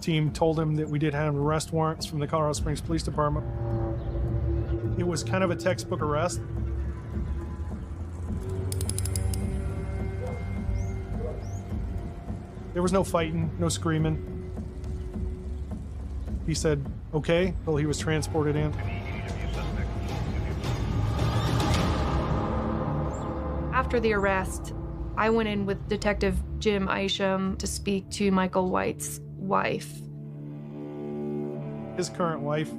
team told him that we did have arrest warrants from the Colorado Springs Police Department. It was kind of a textbook arrest. There was no fighting, no screaming. He said, okay, well, he was transported in. After the arrest, I went in with Detective Jim Isham to speak to Michael White's wife. His current wife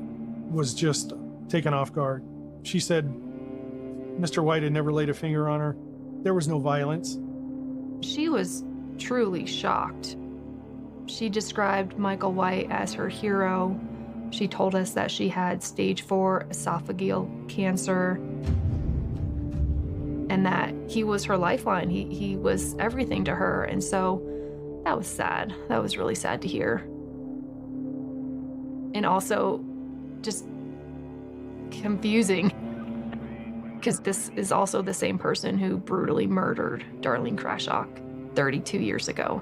was just taken off guard. She said Mr. White had never laid a finger on her. There was no violence. She was truly shocked. She described Michael White as her hero. She told us that she had stage 4 esophageal cancer and that he was her lifeline. He was everything to her. And so that was sad. That was really sad to hear. And also just confusing, because this is also the same person who brutally murdered Darlene Krashock 32 years ago.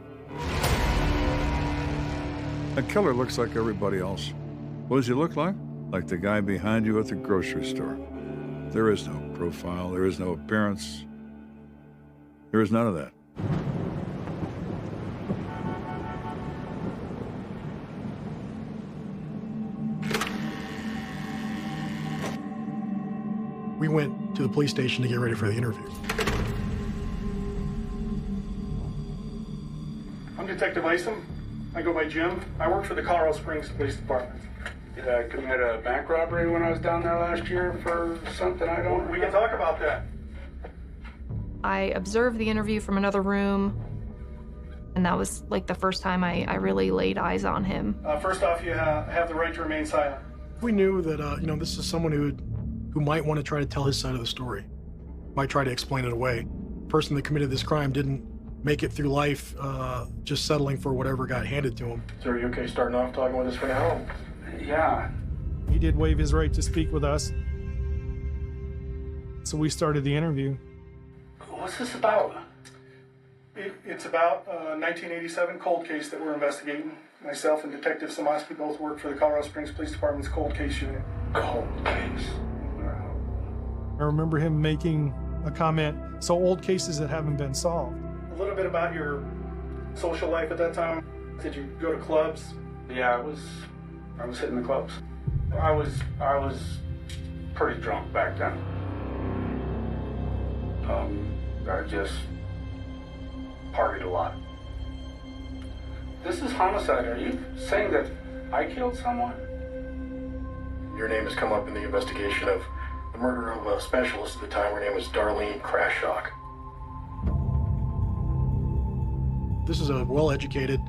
A killer looks like everybody else. What does he look like? Like the guy behind you at the grocery store. There is no profile, there is no appearance. There is none of that. We went to the police station to get ready for the interview. I'm Detective Isom. I go by Jim. I work for the Colorado Springs Police Department. Did I commit a bank robbery when I was down there last year for something I don't We can talk about that. I observed the interview from another room, and that was like the first time I really laid eyes on him. First off, you have the right to remain silent. We knew that, this is someone who might want to try to tell his side of the story, might try to explain it away. The person that committed this crime didn't make it through life just settling for whatever got handed to him. So are you okay starting off talking with us for now? Yeah. He did waive his right to speak with us. So we started the interview. What's this about? It's about a 1987 cold case that we're investigating. Myself and Detective Samaski both work for the Colorado Springs Police Department's cold case unit. Cold case. I remember him making a comment, so old cases that haven't been solved. A little bit about your social life at that time. Did you go to clubs? Yeah, I was hitting the clubs. I was pretty drunk back then. I just partied a lot. This is homicide. Are you saying that I killed someone? Your name has come up in the investigation of the murder of a specialist at the time. Her name was Darlene Krashock. This is a well-educated,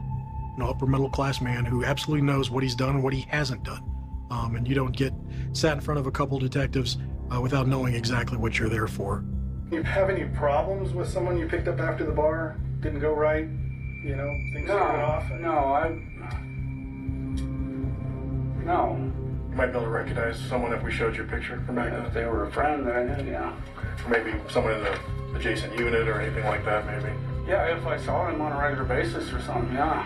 upper middle class man who absolutely knows what he's done and what he hasn't done. And you don't get sat in front of a couple detectives without knowing exactly what you're there for. You have any problems with someone you picked up after the bar? Didn't go right? Things started off? No. You might be able to recognize someone if we showed you a picture from back then. If they were a friend that I knew, yeah. Or maybe someone in the adjacent unit or anything like that, maybe. Yeah, if I saw him on a regular basis or something, yeah.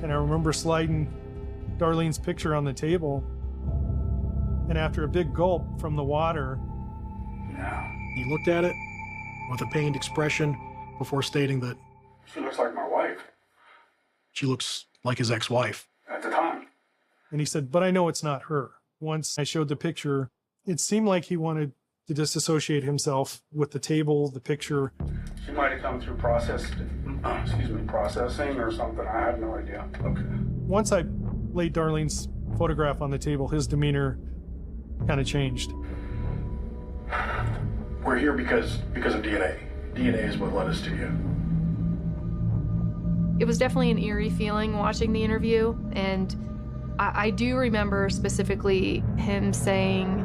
And I remember sliding Darlene's picture on the table, and after a big gulp from the water, Yeah. He looked at it with a pained expression before stating that She looks like my wife she looks like his ex-wife. at the time. and he said, but I know it's not her. Once I showed the picture, it seemed like he wanted to disassociate himself with the table, the picture. She might have come through processing or something. I have no idea. Okay. Once I laid Darlene's photograph on the table, his demeanor kind of changed. We're here because of DNA. DNA is what led us to you. It was definitely an eerie feeling watching the interview, and I do remember specifically him saying,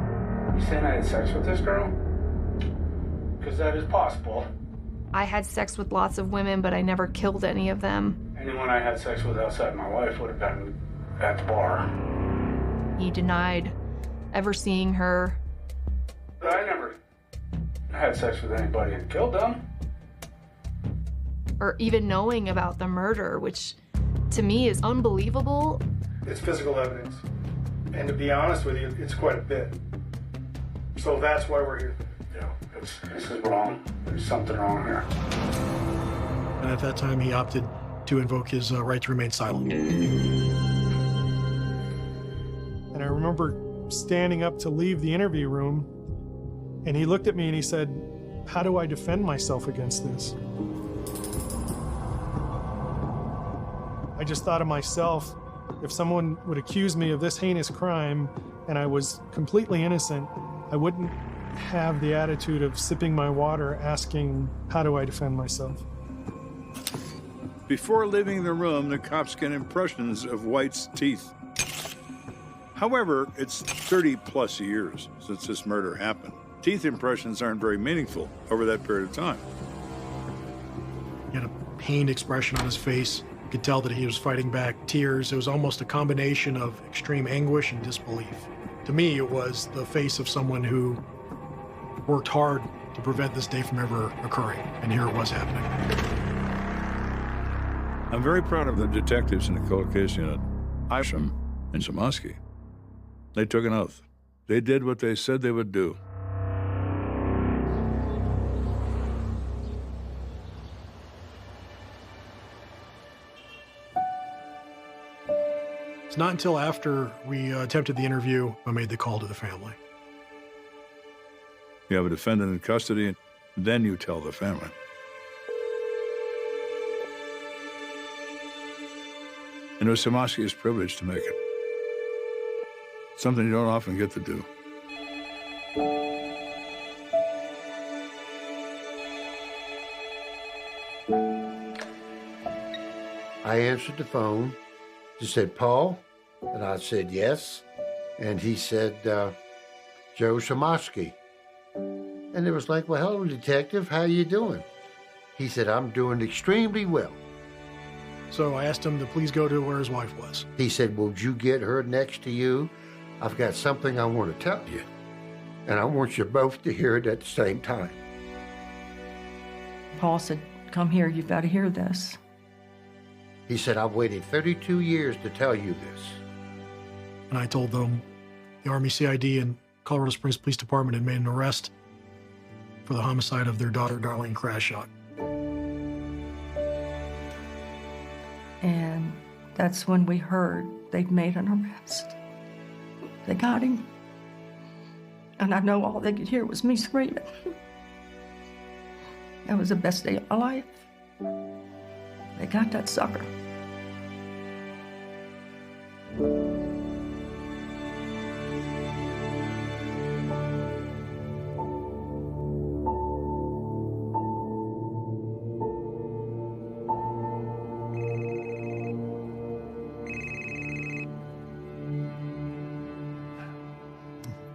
You saying I had sex with this girl? Because that is possible. I had sex with lots of women, but I never killed any of them. Anyone I had sex with outside my wife would have been at the bar. He denied ever seeing her. But I never had sex with anybody and killed them. or even knowing about the murder, which to me is unbelievable. It's physical evidence. And to be honest with you, it's quite a bit. So that's why we're here. Yeah, this is wrong. There's something wrong here. And at that time, he opted to invoke his right to remain silent. And I remember standing up to leave the interview room, and he looked at me and he said, "How do I defend myself against this?" I just thought of myself, if someone would accuse me of this heinous crime and I was completely innocent, I wouldn't have the attitude of sipping my water asking, how do I defend myself? Before leaving the room, the cops get impressions of White's teeth. However, it's 30-plus years since this murder happened. Teeth impressions aren't very meaningful over that period of time. He had a pained expression on his face. You could tell that he was fighting back tears. It was almost a combination of extreme anguish and disbelief. To me, it was the face of someone who worked hard to prevent this day from ever occurring, and here it was happening. I'm very proud of the detectives in the cold case unit, Isham and Zamaski. They took an oath. They did what they said they would do. It's not until after we attempted the interview I made the call to the family. You have a defendant in custody, and then you tell the family. And it was Zamaski's privilege to make it. Something you don't often get to do. I answered the phone. He said, "Paul?" And I said, "Yes." And he said, "Joe Zamaski." And it was like, "Well, hello, detective. How you doing?" He said, "I'm doing extremely well." So I asked him to please go to where his wife was. He said, "Would you get her next to you? I've got something I want to tell you. And I want you both to hear it at the same time." Paul said, "Come here, you've got to hear this." He said, "I've waited 32 years to tell you this." And I told them the Army CID and Colorado Springs Police Department had made an arrest for the homicide of their daughter, Darlene Crashot. And that's when we heard they'd made an arrest. They got him. And I know all they could hear was me screaming. That was the best day of my life. They got that sucker.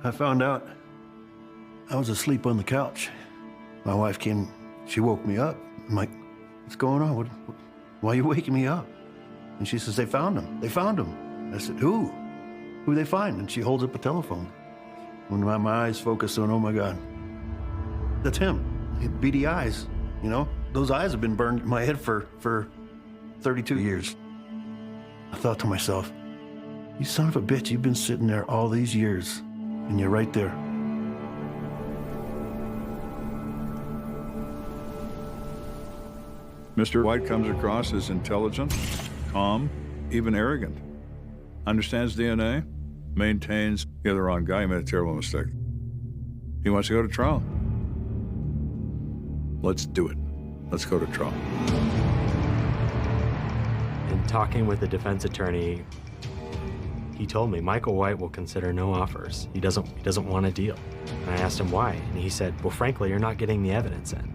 I found out I was asleep on the couch. My wife came, she woke me up. I'm like, "What's going on? Why are you waking me up?" And she says, "They found him. They found him." I said, "Who? Who they find?" And she holds up a telephone. When my eyes focus on, oh my God, that's him. He had beady eyes, you know? Those eyes have been burned in my head for 32 years. I thought to myself, you son of a bitch, you've been sitting there all these years, and you're right there. Mr. White comes across as intelligent, calm, even arrogant. Understands DNA, maintains you're the wrong guy, you made a terrible mistake. He wants to go to trial. Let's do it. Let's go to trial. In talking with the defense attorney, he told me Michael White will consider no offers. He doesn't want a deal. And I asked him why, and he said, "Well, frankly, you're not getting the evidence in."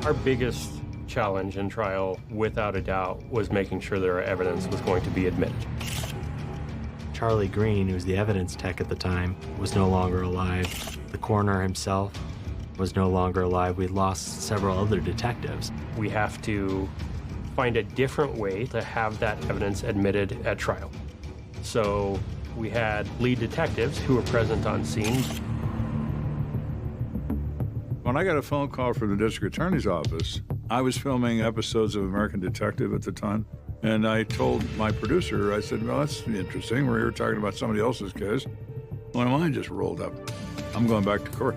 Our biggest challenge in trial, without a doubt, was making sure that our evidence was going to be admitted. Charlie Green, who was the evidence tech at the time, was no longer alive. The coroner himself was no longer alive. We'd lost several other detectives. We have to find a different way to have that evidence admitted at trial. So we had lead detectives who were present on scene. When I got a phone call from the district attorney's office, I was filming episodes of American Detective at the time, and I told my producer, I said, well, that's interesting. We're here talking about somebody else's case. My mind just rolled up. I'm going back to court.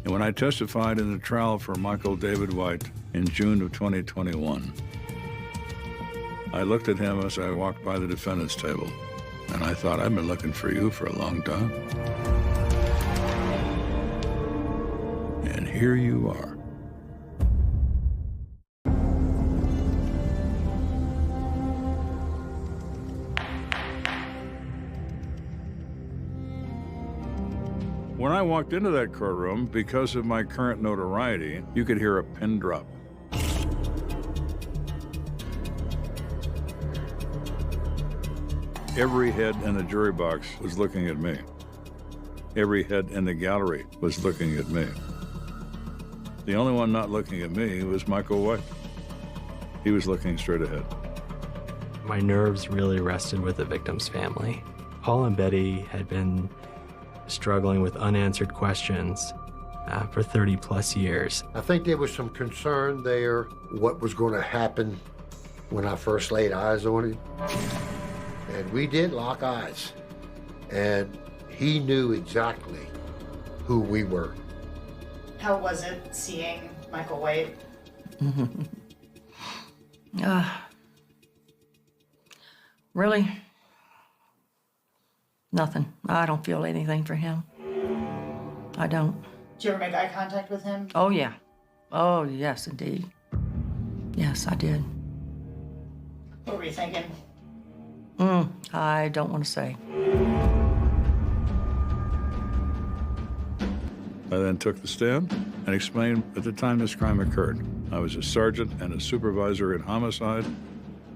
And when I testified in the trial for Michael David White in June of 2021, I looked at him as I walked by the defendant's table, and I thought, I've been looking for you for a long time. And here you are. When I walked into that courtroom, because of my current notoriety, you could hear a pin drop. Every head in the jury box was looking at me. Every head in the gallery was looking at me. The only one not looking at me was Michael White. He was looking straight ahead. My nerves really rested with the victim's family. Paul and Betty had been struggling with unanswered questions for 30 plus years. I think there was some concern there, what was going to happen when I first laid eyes on him. And we did lock eyes. And he knew exactly who we were. How was it seeing Michael White? Really? Nothing. I don't feel anything for him. I don't. Did you ever make eye contact with him? Oh, yeah. Oh, yes, indeed. Yes, I did. What were you thinking? I don't want to say. I then took the stand and explained at the time this crime occurred. I was a sergeant and a supervisor in homicide.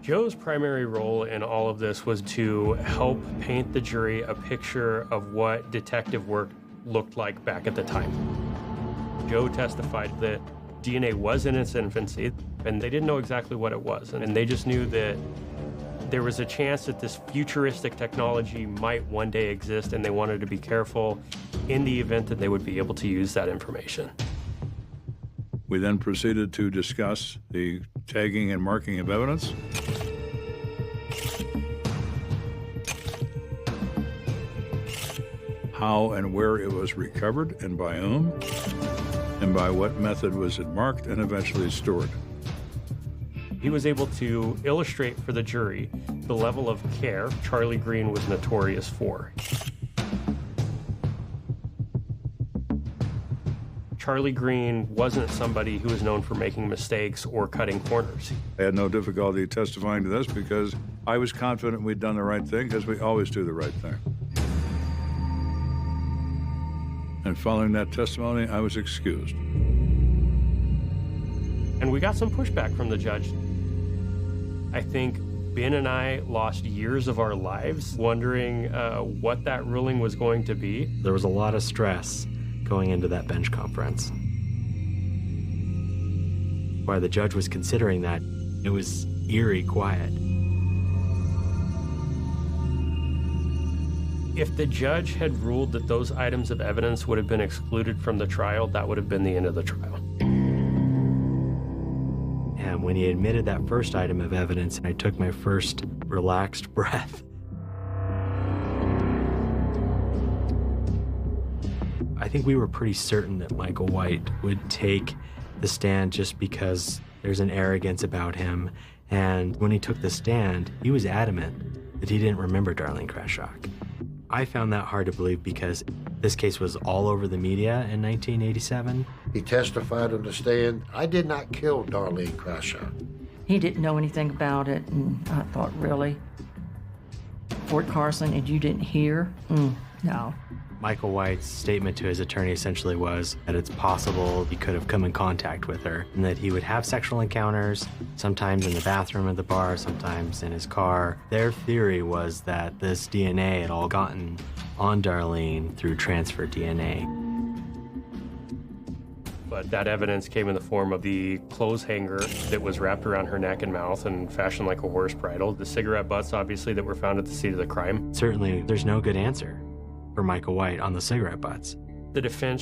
Joe's primary role in all of this was to help paint the jury a picture of what detective work looked like back at the time. Joe testified that DNA was in its infancy, and they didn't know exactly what it was, and they just knew that there was a chance that this futuristic technology might one day exist, and they wanted to be careful in the event that they would be able to use that information. We then proceeded to discuss the tagging and marking of evidence. How and where it was recovered and by whom, and by what method was it marked and eventually stored. He was able to illustrate for the jury the level of care Charlie Green was notorious for. Charlie Green wasn't somebody who was known for making mistakes or cutting corners. I had no difficulty testifying to this because I was confident we'd done the right thing, because we always do the right thing. And following that testimony, I was excused. And we got some pushback from the judge. I think Ben and I lost years of our lives wondering what that ruling was going to be. There was a lot of stress going into that bench conference. While the judge was considering that, it was eerie quiet. If the judge had ruled that those items of evidence would have been excluded from the trial, that would have been the end of the trial. And when he admitted that first item of evidence, I took my first relaxed breath. I think we were pretty certain that Michael White would take the stand just because there's an arrogance about him. And when he took the stand, he was adamant that he didn't remember Darlene Krashock. I found that hard to believe because this case was all over the media in 1987. He testified on the stand, I did not kill Darlene Krashock. He didn't know anything about it, and I thought, really? Fort Carson, and you didn't hear? No. Michael White's statement to his attorney essentially was that it's possible he could have come in contact with her and that he would have sexual encounters, sometimes in the bathroom of the bar, sometimes in his car. Their theory was that this DNA had all gotten on Darlene through transfer DNA. But that evidence came in the form of the clothes hanger that was wrapped around her neck and mouth and fashioned like a horse bridle. The cigarette butts, obviously, that were found at the scene of the crime. Certainly, there's no good answer for Michael White on the cigarette butts. The defense